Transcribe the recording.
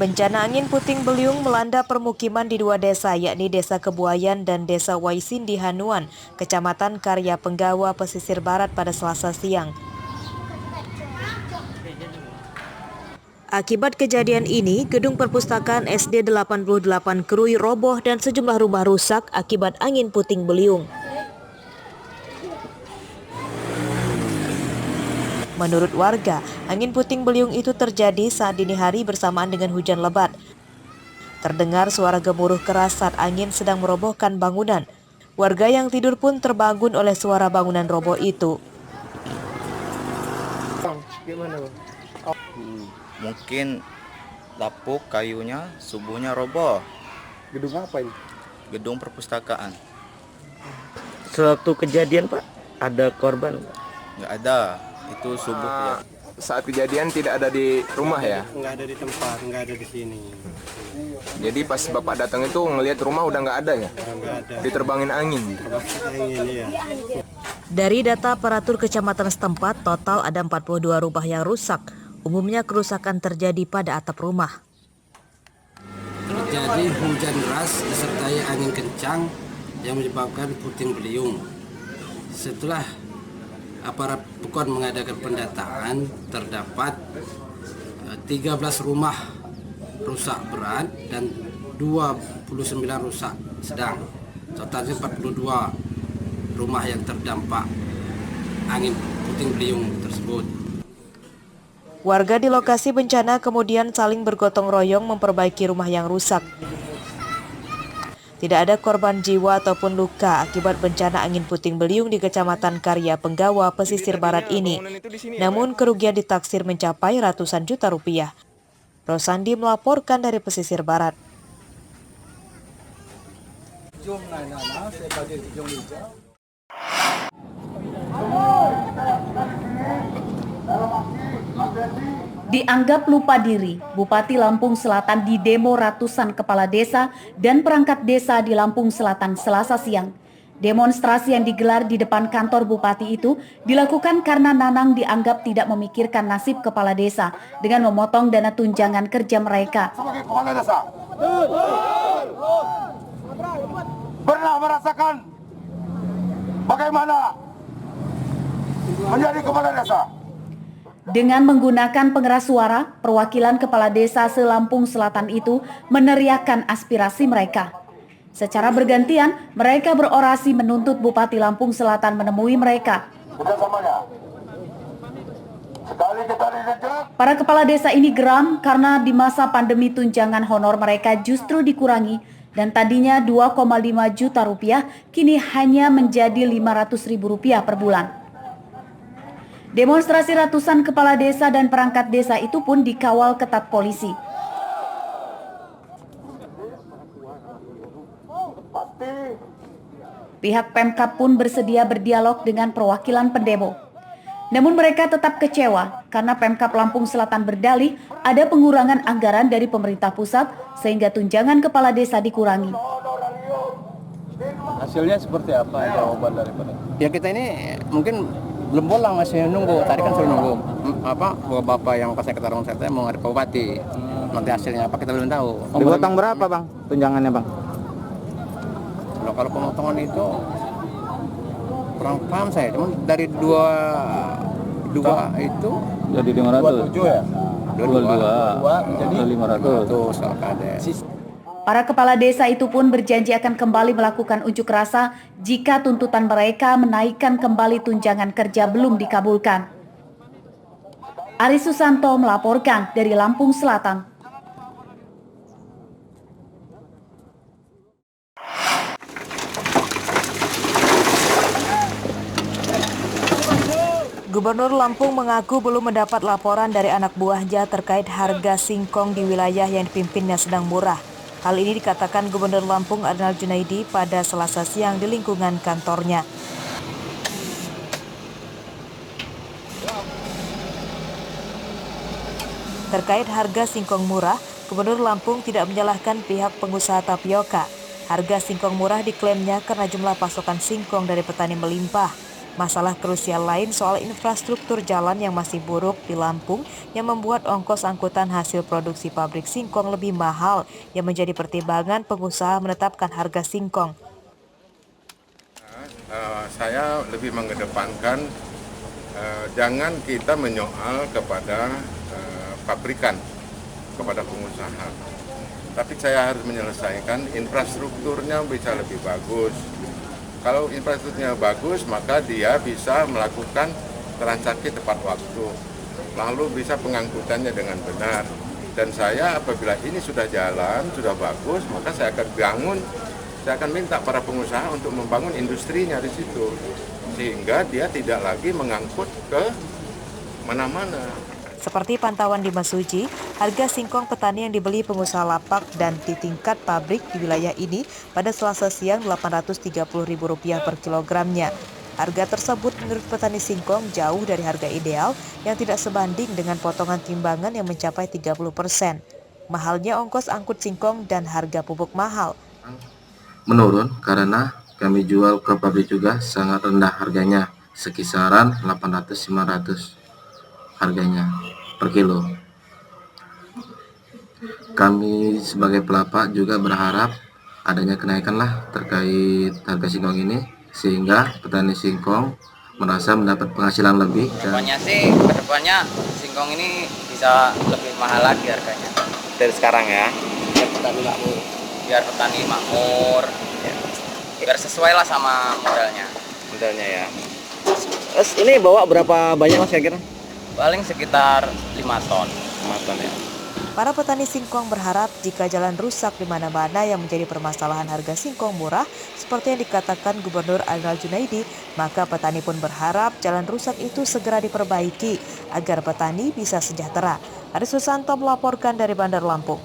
Bencana angin puting beliung melanda permukiman di dua desa, yakni Desa Kebuayan dan Desa Waisin di Hanuan, Kecamatan Karya Penggawa, Pesisir Barat pada Selasa siang. Akibat kejadian ini, gedung perpustakaan SD 88 Krui roboh dan sejumlah rumah rusak akibat angin puting beliung. Menurut warga, angin puting beliung itu terjadi saat dini hari bersamaan dengan hujan lebat. Terdengar suara gemuruh keras saat angin sedang merobohkan bangunan. Warga yang tidur pun terbangun oleh suara bangunan roboh itu. Mungkin lapuk kayunya subuhnya roboh. Gedung apa ini? Gedung perpustakaan. Sewaktu kejadian Pak, ada korban? Nggak ada, itu subuh ya. Saat kejadian tidak ada di rumah ya? Nggak ada di tempat, nggak ada di sini. Jadi pas Bapak datang itu ngelihat rumah udah nggak ada ya? Nggak ada. Diterbangin angin. Angin, iya. Dari data aparatur kecamatan setempat, total ada 42 rumah yang rusak. Umumnya kerusakan terjadi pada atap rumah. Terjadi hujan deras disertai angin kencang yang menyebabkan puting beliung. Setelah aparat PUKON mengadakan pendataan, terdapat 13 rumah rusak berat dan 29 rusak sedang. Totalnya 42 rumah yang terdampak angin puting beliung tersebut. Warga di lokasi bencana kemudian saling bergotong royong memperbaiki rumah yang rusak. Tidak ada korban jiwa ataupun luka akibat bencana angin puting beliung di Kecamatan Karya Penggawa, Pesisir Barat ini. Namun kerugian ditaksir mencapai ratusan juta rupiah. Rosandi melaporkan dari Pesisir Barat. Dianggap lupa diri, Bupati Lampung Selatan didemo ratusan kepala desa dan perangkat desa di Lampung Selatan Selasa siang. Demonstrasi yang digelar di depan kantor Bupati itu dilakukan karena Nanang dianggap tidak memikirkan nasib kepala desa dengan memotong dana tunjangan kerja mereka. Sebagai kepala desa, pernah merasakan bagaimana menjadi kepala desa? Dengan menggunakan pengeras suara, perwakilan kepala desa se-Lampung Selatan itu meneriakkan aspirasi mereka. Secara bergantian, mereka berorasi menuntut Bupati Lampung Selatan menemui mereka. Para kepala desa ini geram karena di masa pandemi tunjangan honor mereka justru dikurangi dan tadinya 2,5 juta rupiah kini hanya menjadi 500.000 rupiah per bulan. Demonstrasi ratusan kepala desa dan perangkat desa itu pun dikawal ketat polisi. Pihak Pemkab pun bersedia berdialog dengan perwakilan pendemo. Namun mereka tetap kecewa karena Pemkab Lampung Selatan berdalih ada pengurangan anggaran dari pemerintah pusat sehingga tunjangan kepala desa dikurangi. Hasilnya seperti apa jawaban daripada? Ya kita ini mungkin belum pulang, masih nunggu. Tadi kan suruh nunggu bapak yang pas saya ketarungan saya mau ngadep bupati. Nanti hasilnya apa kita belum tahu. Dipotong berapa Bang tunjangannya Bang? Kalau pemotongan itu kurang paham saya, cuma dari dua itu Jadi 500. 27 ya? 22 jadi 500. kalau kades. Para kepala desa itu pun berjanji akan kembali melakukan unjuk rasa jika tuntutan mereka menaikkan kembali tunjangan kerja belum dikabulkan. Ari Susanto melaporkan dari Lampung Selatan. Gubernur Lampung mengaku belum mendapat laporan dari anak buahnya terkait harga singkong di wilayah yang dipimpinnya sedang murah. Hal ini dikatakan Gubernur Lampung Adnan Junaidi pada Selasa siang di lingkungan kantornya. Terkait harga singkong murah, Gubernur Lampung tidak menyalahkan pihak pengusaha tapioka. Harga singkong murah diklaimnya karena jumlah pasokan singkong dari petani melimpah. Masalah krusial lain soal infrastruktur jalan yang masih buruk di Lampung yang membuat ongkos angkutan hasil produksi pabrik singkong lebih mahal yang menjadi pertimbangan pengusaha menetapkan harga singkong. Saya lebih mengedepankan jangan kita menyoal kepada pabrikan, kepada pengusaha. Tapi saya harus menyelesaikan infrastrukturnya bisa lebih bagus. Kalau infrastrukturnya bagus, maka dia bisa melakukan transaksi tepat waktu. Lalu bisa pengangkutannya dengan benar. Dan saya apabila ini sudah jalan, sudah bagus, maka saya akan minta para pengusaha untuk membangun industrinya di situ. Sehingga dia tidak lagi mengangkut ke mana-mana. Seperti pantauan di Masuji, harga singkong petani yang dibeli pengusaha lapak dan di tingkat pabrik di wilayah ini pada Selasa siang Rp830.000 per kilogramnya. Harga tersebut menurut petani singkong jauh dari harga ideal yang tidak sebanding dengan potongan timbangan yang mencapai 30%. Mahalnya ongkos angkut singkong dan harga pupuk mahal. Menurun karena kami jual ke pabrik juga sangat rendah harganya, sekisaran 800-500 harganya per kilo. Kami sebagai pelapak juga berharap adanya kenaikan lah terkait harga singkong ini, sehingga petani singkong merasa mendapat penghasilan lebih. Kedepannya sih, kedepannya singkong ini bisa lebih mahal lagi harganya Dari sekarang ya. biar petani makmur, biar sesuai lah sama modalnya. Modalnya ya. Terus ini bawa berapa banyak Mas kira-kira? Paling sekitar 5 ton. 5 ton ya. Para petani singkong berharap jika jalan rusak di mana-mana yang menjadi permasalahan harga singkong murah, seperti yang dikatakan Gubernur Ainal Junaidi, maka petani pun berharap jalan rusak itu segera diperbaiki agar petani bisa sejahtera. Aris Susanto melaporkan dari Bandar Lampung.